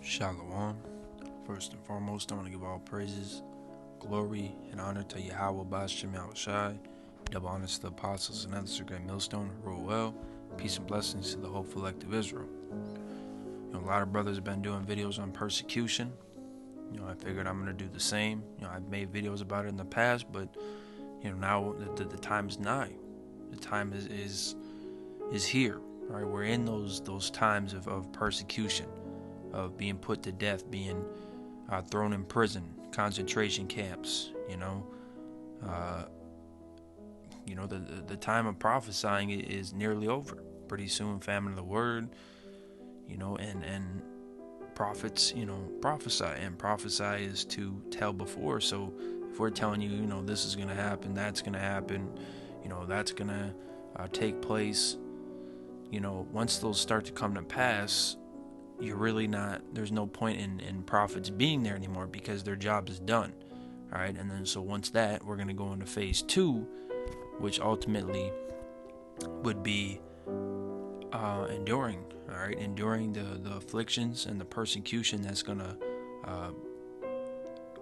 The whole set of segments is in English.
Shalom. First and foremost, I want to give all praises, glory, and honor to Yahweh Bashem Yahushai, double honors to the apostles and others, great millstone, rule well, peace and blessings to the whole collective Israel. A lot of brothers have been doing videos on persecution. I figured I'm going to do the same. I've made videos about it in the past, but now the time is nigh. The time is here. All right, we're in those times of persecution, of being put to death, being thrown in prison, concentration camps. The time of prophesying is nearly over. Pretty soon, famine of the word. And prophets, prophesy, and prophesy is to tell before. So if we're telling you, this is going to happen, that's going to happen, that's going to take place, once those start to come to pass, you're really not, there's no point in prophets being there anymore because their job is done. All right. And then, so once that, we're going to go into phase 2, which ultimately would be enduring. All right. Enduring the afflictions and the persecution that's going to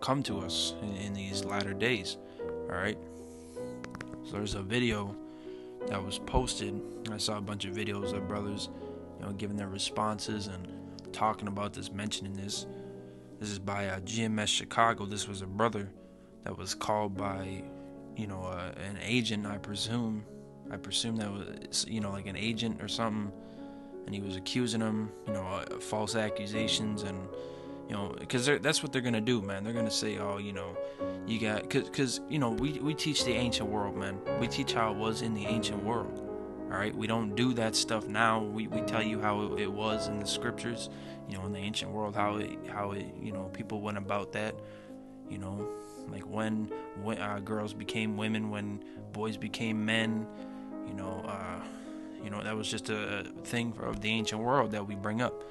come to us in these latter days. All right. So there's a video that was posted. I saw a bunch of videos of brothers, giving their responses and talking about this, mentioning this. This is by GMS Chicago. This was a brother that was called by, an agent. I presume that was, like an agent or something. And he was accusing him, false accusations, and because that's what they're gonna do, man. They're gonna say, oh, you got, because we teach the ancient world, man. We teach how it was in the ancient world. All right, we don't do that stuff now. We tell you how it was in the scriptures, in the ancient world, how it people went about that, like when girls became women, when boys became men, that was just a thing of the ancient world that we bring up,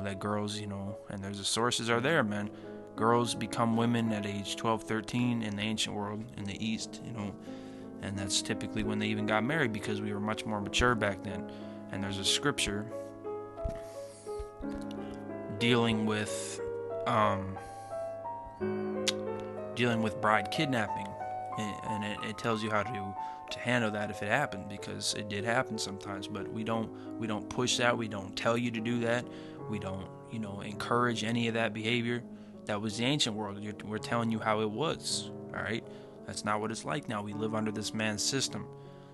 that girls, and there's the sources are there, man. Girls become women at age 12, 13 in the ancient world, in the East, and that's typically when they even got married because we were much more mature back then. And there's a scripture dealing with bride kidnapping, and it tells you how to handle that if it happened, because it did happen sometimes. But we don't push that. We don't tell you to do that. We don't encourage any of that behavior. That was the ancient world. We're telling you how it was. All right, that's not what it's like now. We live under this man's system.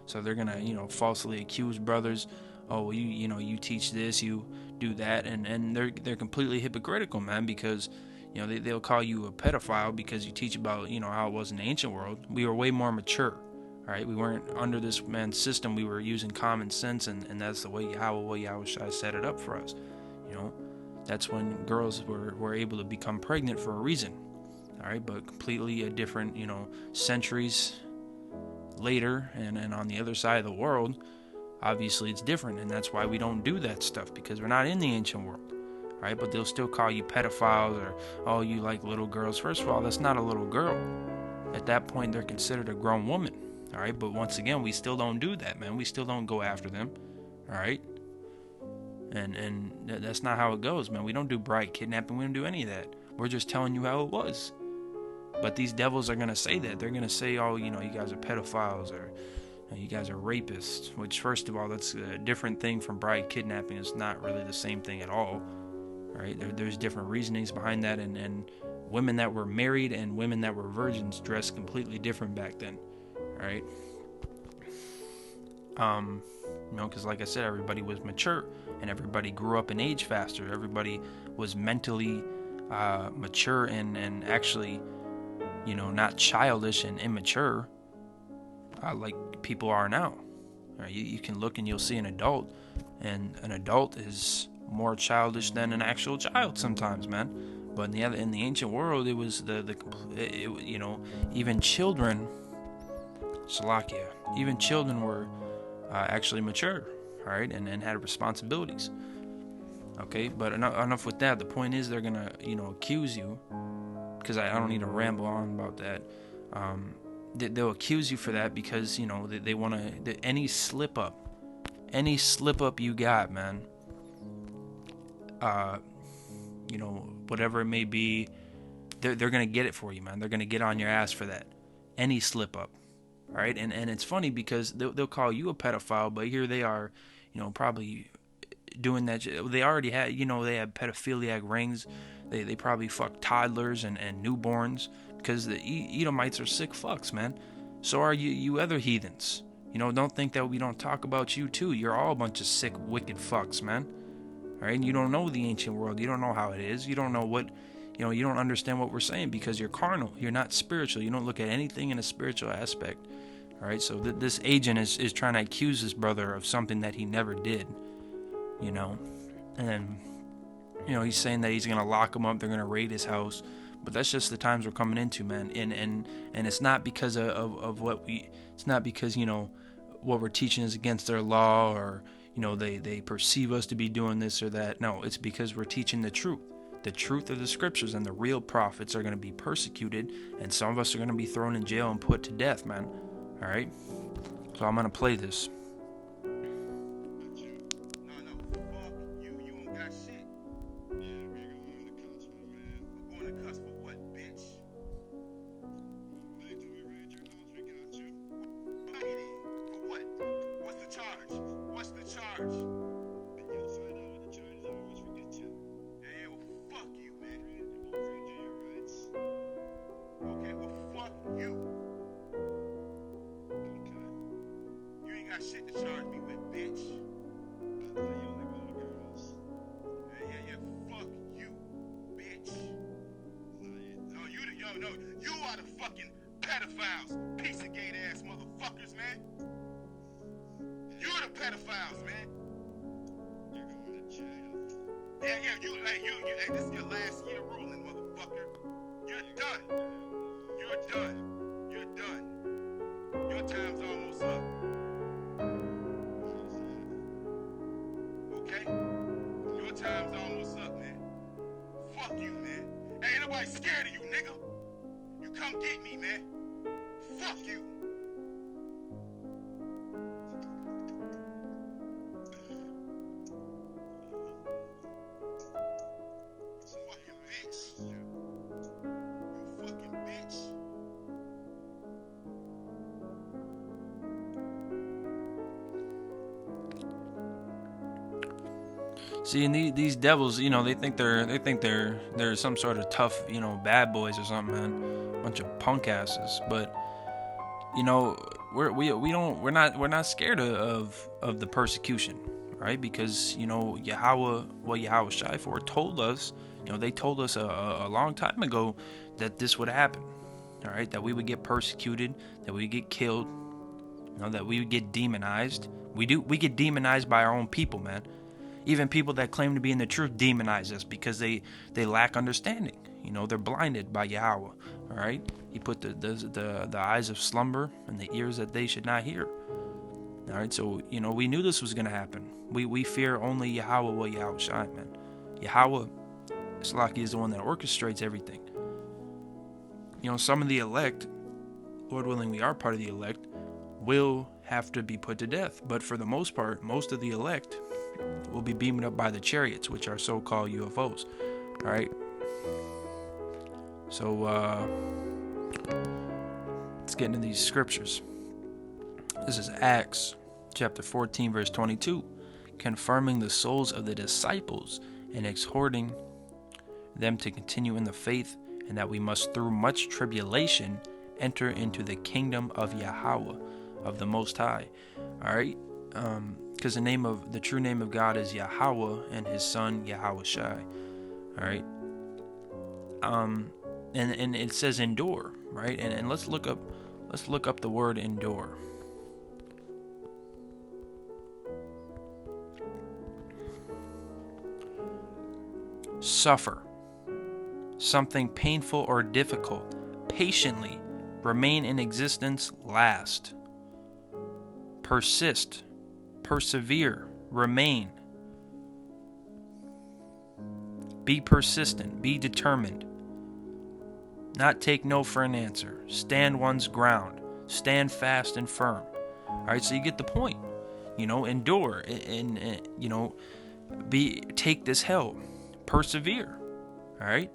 So they're gonna falsely accuse brothers. Oh, well, you teach this, you do that, and they're completely hypocritical, man, because they'll call you a pedophile because you teach about how it was in the ancient world. We were way more mature. All right, we weren't under this man's system. We were using common sense, and that's the way Yahushua set it up for us. That's when girls were able to become pregnant for a reason. All right, but completely a different, centuries later, and on the other side of the world, obviously it's different, and that's why we don't do that stuff, because we're not in the ancient world. All right, but they'll still call you pedophiles, or, oh, you like little girls. First of all, that's not a little girl. At that point, they're considered a grown woman. All right, but once again, we still don't do that, man. We still don't go after them. All right, and that's not how it goes, man. We don't do bride kidnapping. We don't do any of that. We're just telling you how it was. But these devils are gonna say that. They're gonna say, oh, you guys are pedophiles, or you guys are rapists. Which, first of all, that's a different thing from bride kidnapping. It's not really the same thing at all. All right, there's different reasonings behind that, and women that were married and women that were virgins dressed completely different back then. All right, because like I said, everybody was mature, and everybody grew up in age faster. Everybody was mentally mature and actually, not childish and immature like people are now. All right, you can look and you'll see an adult, and an adult is more childish than an actual child sometimes, man. But in the ancient world, it was even children, Salakia, even children were actually mature, all right, and had responsibilities. Okay, but enough with that. The point is, they're gonna accuse you, because I don't need to ramble on about that. They'll accuse you for that because they want to, any slip up you got, man. whatever it may be, they're going to get it for you, man. They're going to get on your ass for that. Any slip up. All right. And it's funny because they'll call you a pedophile, but here they are, probably doing that. They already had, they have pedophiliac rings. They probably fuck toddlers and newborns, because the Edomites are sick fucks, man. So are you other heathens. Don't think that we don't talk about you too. You're all a bunch of sick, wicked fucks, man. All right. And you don't know the ancient world. You don't know how it is. You don't know what, you don't understand what we're saying because you're carnal. You're not spiritual. You don't look at anything in a spiritual aspect. All right. So this agent is trying to accuse his brother of something that he never did, and he's saying that he's going to lock him up. They're going to raid his house. But that's just the times we're coming into, man. And it's not because of what it's not because, what we're teaching is against their law, or, they perceive us to be doing this or that. No, it's because we're teaching the truth of the scriptures, and the real prophets are going to be persecuted, and some of us are going to be thrown in jail and put to death, man. All right. So I'm going to play this. Shit to charge me with, bitch. I thought you only go to girls. Yeah, fuck you, bitch. No, you are the fucking pedophiles, piece of gay ass motherfuckers, man. You're the pedophiles, man. You're going to jail. Yeah, this is your last year ruling, motherfucker. You're done. You're done. Your time's almost up. Your time's almost up, man. Fuck you, man. Ain't nobody scared of you, nigga. You come get me, man. Fuck you. Fucking bitch. You fucking bitch. See, and these devils, they think they're some sort of tough, bad boys or something, man. Bunch of punk asses. But we're not scared of the persecution, right? Because Yahweh Shai told us, they told us a long time ago that this would happen. All right, that we would get persecuted, that we would get killed, that we would get demonized. We get demonized by our own people, man. Even people that claim to be in the truth demonize us because they lack understanding. They're blinded by Yahweh. All right, He put the eyes of slumber and the ears that they should not hear. All right, so we knew this was gonna happen. We fear only Yahweh Shai, man. Yahweh Slaki is the one that orchestrates everything. Some of the elect, Lord willing, we are part of the elect, will have to be put to death. But for the most part, most of the elect will be beamed up by the chariots, which are so-called UFOs. All right. So let's get into these scriptures. This is Acts chapter 14, verse 22, confirming the souls of the disciples and exhorting them to continue in the faith, and that we must through much tribulation enter into the kingdom of Yahweh, of the Most High. All right. Because the true name of God is Yahweh, and His Son Yahweh Shai. All right. And it says endure, right? And let's look up the word endure. Suffer something painful or difficult, patiently remain in existence, last. Persist, persevere, remain. Be persistent, be determined. Not take no for an answer. Stand one's ground. Stand fast and firm. All right, so you get the point. Endure and take this hell. Persevere. All right,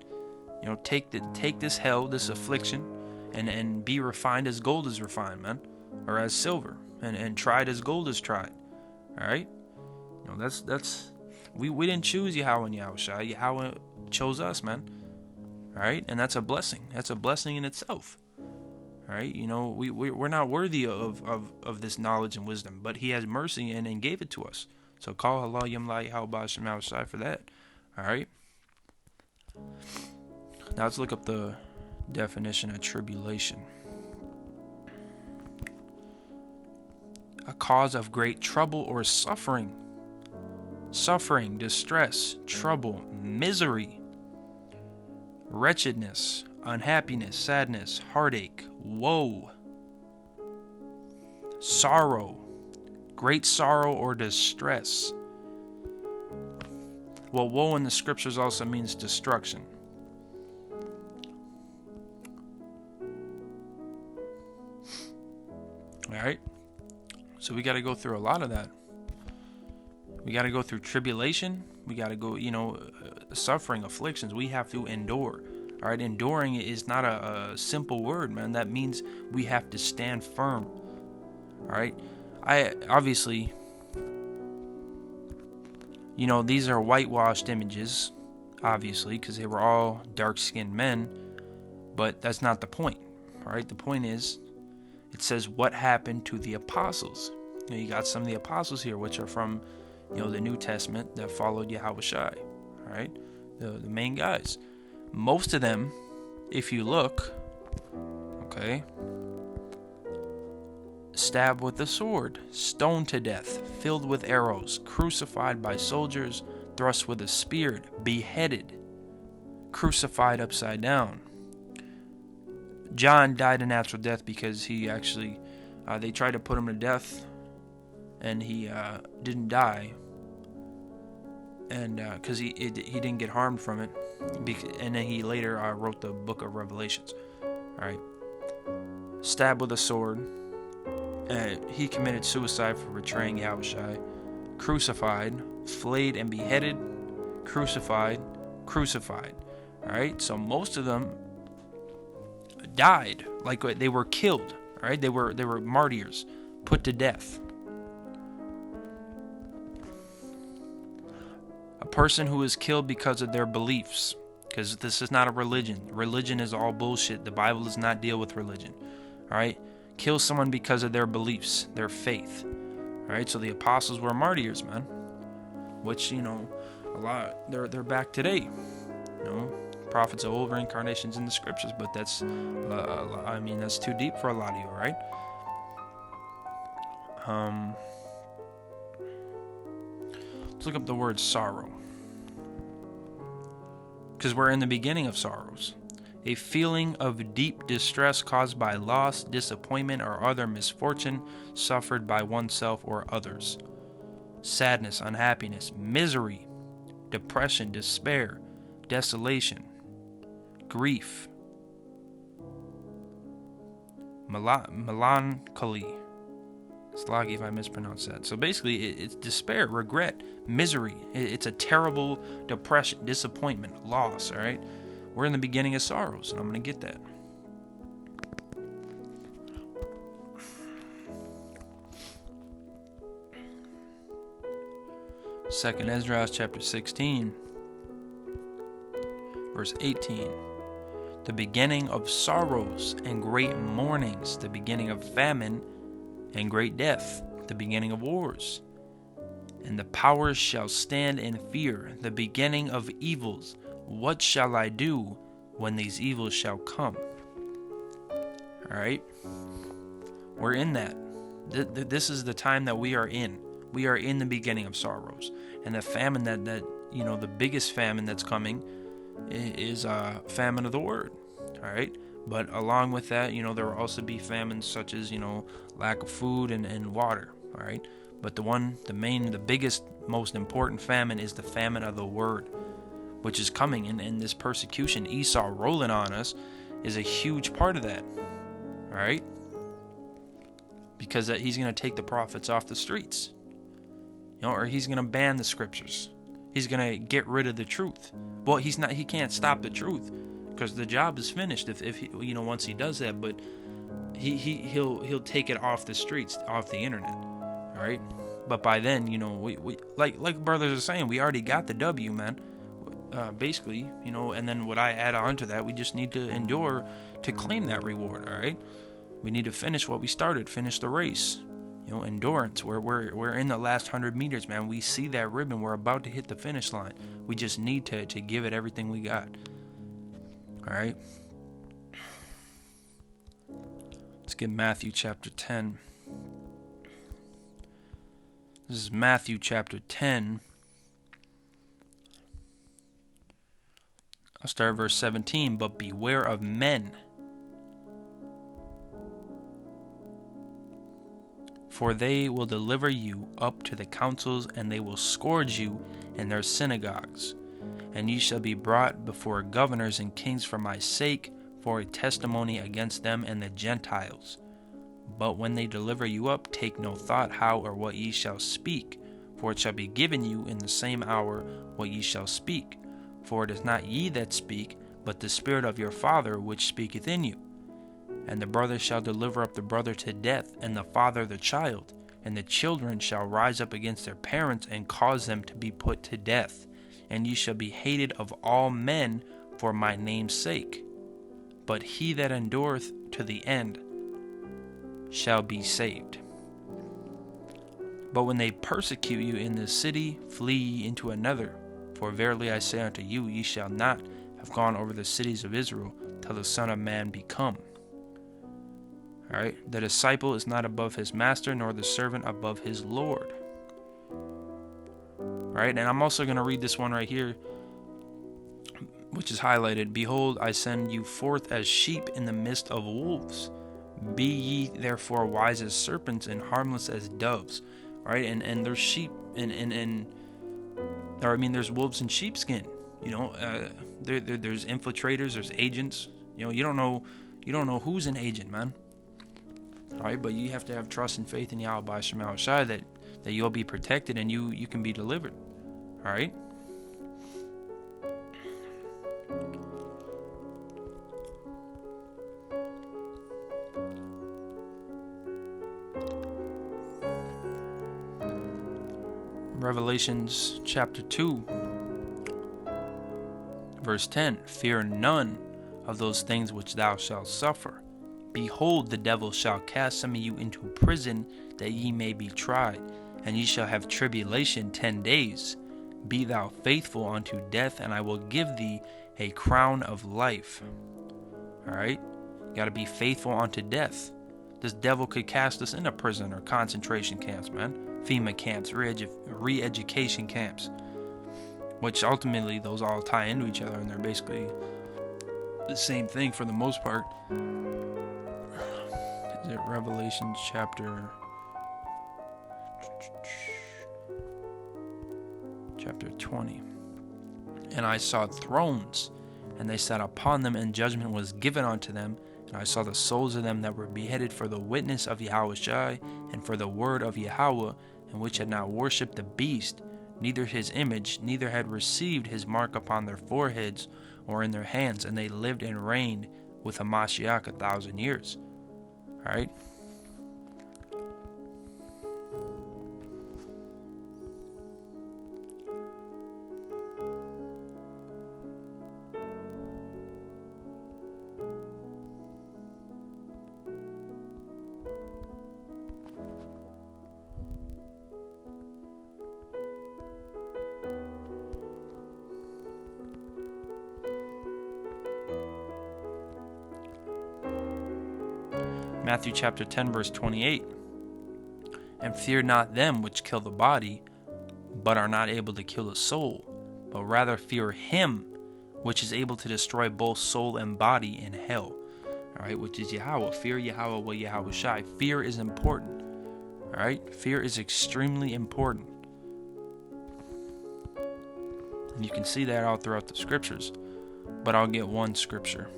take this hell, this affliction, and be refined as gold is refined, man, or as silver, and tried as gold is tried. All right, that's we didn't choose Yahweh and Yahushua. Yahweh chose us, man. All right, and that's a blessing. That's a blessing in itself. All right, we're not worthy of this knowledge and wisdom, but He has mercy and gave it to us. So call Allah Yamla Yahweh Shem Shai for that. All right. Now let's look up the definition of tribulation. A cause of great trouble or suffering. Suffering, distress, trouble, misery, wretchedness, unhappiness, sadness, heartache, woe, sorrow, great sorrow or distress. Well, woe in the scriptures also means destruction. Alright? So we got to go through a lot of that. We got to go through tribulation. We got to go, suffering, afflictions. We have to endure. All right, enduring is not a simple word, man. That means we have to stand firm. All right, I obviously, these are whitewashed images, obviously, because they were all dark-skinned men. But that's not the point. All right, the point is, it says what happened to the apostles. You got some of the apostles here, which are from, the New Testament that followed Yahweh Shai. All right, the main guys. Most of them, if you look, okay, stabbed with the sword, stoned to death, filled with arrows, crucified by soldiers, thrust with a spear, beheaded, crucified upside down. John died a natural death because he actually, they tried to put him to death, and he didn't die. And because he didn't get harmed from it, and then he later wrote the book of Revelations. All right, stabbed with a sword. He committed suicide for betraying Yahushua. Crucified, flayed and beheaded, crucified. All right, so most of them died, like they were killed. All right, they were martyrs, put to death. A person who is killed because of their beliefs, because this is not a religion. Religion is all bullshit. The Bible does not deal with religion. All right, kill someone because of their beliefs, their faith. All right, so the apostles were martyrs, man. Which a lot they're back today. Prophets of old, reincarnations in the scriptures, but that's that's too deep for a lot of you, right? Let's look up the word sorrow, because we're in the beginning of sorrows. A feeling of deep distress caused by loss, disappointment, or other misfortune suffered by oneself or others. Sadness, unhappiness, misery, depression, despair, desolation, grief, melancholy. Sloggy if I mispronounce that. So basically, it's despair, regret, misery. It's a terrible depression, disappointment, loss, all right? We're in the beginning of sorrows, and I'm going to get that. Second Esdras chapter 16, verse 18. The beginning of sorrows and great mournings, the beginning of famine and great death, the beginning of wars. And the powers shall stand in fear, the beginning of evils. What shall I do when these evils shall come? All right. We're in that. This is the time that we are in. We are in the beginning of sorrows. And the famine that the biggest famine that's coming is famine of the word. All right. But along with that, there will also be famines such as, lack of food and water. All right. But the biggest, most important famine is the famine of the word, which is coming. And this persecution, Esau rolling on us, is a huge part of that. All right. Because he's going to take the prophets off the streets, or he's going to ban the scriptures. He's going to get rid of the truth. Well, he can't stop the truth because the job is finished if he, once he does that, but he'll take it off the streets, off the internet. All right? But by then, we like brothers are saying, we already got the W, man. Basically, and then what I add on to that, we just need to endure to claim that reward. All right? We need to finish what we started, finish the race. Endurance. We're in the last 100 meters, man. We see that ribbon. We're about to hit the finish line. We just need to give it everything we got. All right. Let's get Matthew chapter 10. This is Matthew chapter 10. I'll start at verse 17. But beware of men, for they will deliver you up to the councils, and they will scourge you in their synagogues. And ye shall be brought before governors and kings for my sake, for a testimony against them and the Gentiles. But when they deliver you up, take no thought how or what ye shall speak, for it shall be given you in the same hour what ye shall speak. For it is not ye that speak, but the Spirit of your Father which speaketh in you. And the brother shall deliver up the brother to death, and the father the child. And the children shall rise up against their parents, and cause them to be put to death. And ye shall be hated of all men for my name's sake. But he that endureth to the end shall be saved. But when they persecute you in this city, flee ye into another. For verily I say unto you, ye shall not have gone over the cities of Israel till the Son of Man be come. All right, the disciple is not above his master, nor the servant above his Lord. All right, and I'm also going to read this one right here, which is highlighted. Behold, I send you forth as sheep in the midst of wolves. Be ye therefore wise as serpents and harmless as doves. All right, and there's sheep there's wolves in sheepskin. There's infiltrators, there's agents. You don't know who's an agent, man. All right, but you have to have trust and faith in Yahweh Shem Shai that you'll be protected and you can be delivered. All right. Revelations chapter 2, verse 10. Fear none of those things which thou shalt suffer. Behold, the devil shall cast some of you into prison, that ye may be tried, and ye shall have tribulation 10 days. Be thou faithful unto death, and I will give thee a crown of life. All right? You got to be faithful unto death. This devil could cast us into prison or concentration camps, man. FEMA camps, re-education camps, which ultimately those all tie into each other, and they're basically the same thing for the most part. Is it Revelation chapter 20? And I saw thrones, and they sat upon them, and judgment was given unto them. And I saw the souls of them that were beheaded for the witness of Yahweh Shai, and for the word of Yahweh, and which had not worshipped the beast, neither his image, neither had received his mark upon their foreheads or in their hands, and they lived and reigned with Hamashiach 1,000 years. All right. Matthew chapter 10, verse 28. And fear not them which kill the body, but are not able to kill the soul, but rather fear him which is able to destroy both soul and body in hell. All right, which is Yahweh. Fear Yahweh wa Yahweh Shai. Fear is important. All right, fear is extremely important. And you can see that all throughout the scriptures, but I'll get one scripture.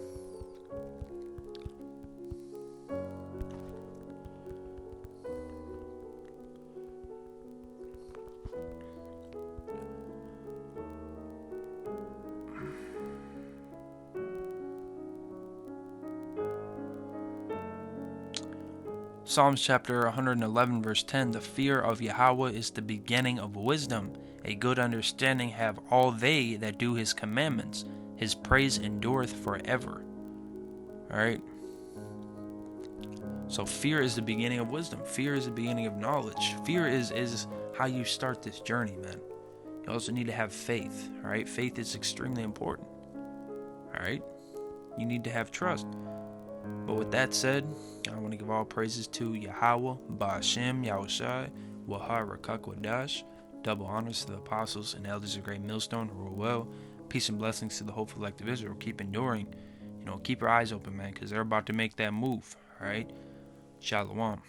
Psalms chapter 111 verse 10, the fear of Yahweh is the beginning of wisdom. A good understanding have all they that do his commandments. His praise endureth forever. Alright? So fear is the beginning of wisdom. Fear is the beginning of knowledge. Fear is how you start this journey, man. You also need to have faith. Alright? Faith is extremely important. Alright? You need to have trust. But with that said, I want to give all praises to Yahweh, Ba'ashem, Yahushai, Wahar, Rakak, Wadash. Double honors to the apostles and elders of Great Millstone who rule well. Peace and blessings to the hopeful elect of Israel. Keep enduring. Keep your eyes open, man, because they're about to make that move. All right? Shalom.